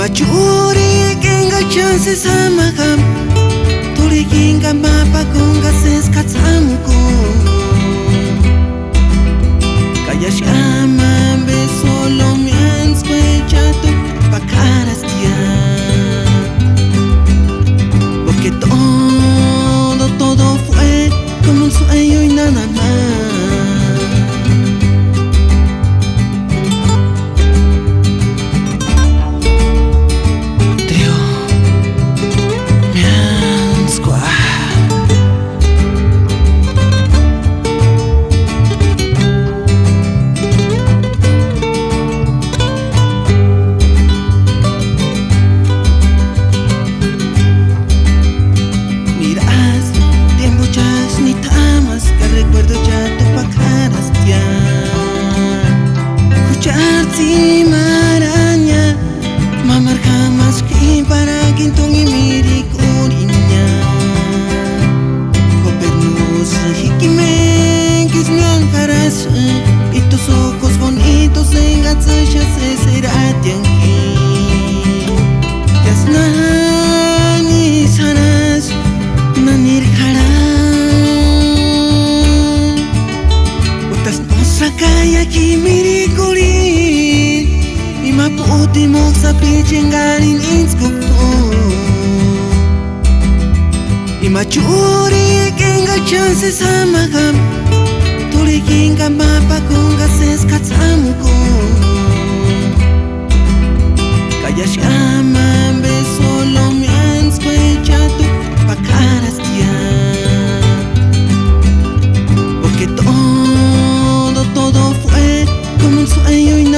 Imachuri kenga chance samagam Turi kenga mapa konga ses katsamuko Kayash aman be solo mi ansquechato pa caras porque todo fue como un sueño y nada más. Recuerdo ya tu pacaras ya Escucharte maraña Mamar jamás que para quintón y miri curiña Copernos hikime que me ancaras Y tus ojos bonitos en gatsasha se será tianqui Yasnani sanas nanir karas Sakaya kimiri kuri Imaputi mok sa pichengarin inskukto Imachuri kenga chance samagam Turi kenga mapa konga ses katsamuko Kayash aman be solo mi ansquechato pa caras porque todo fue como un sueño y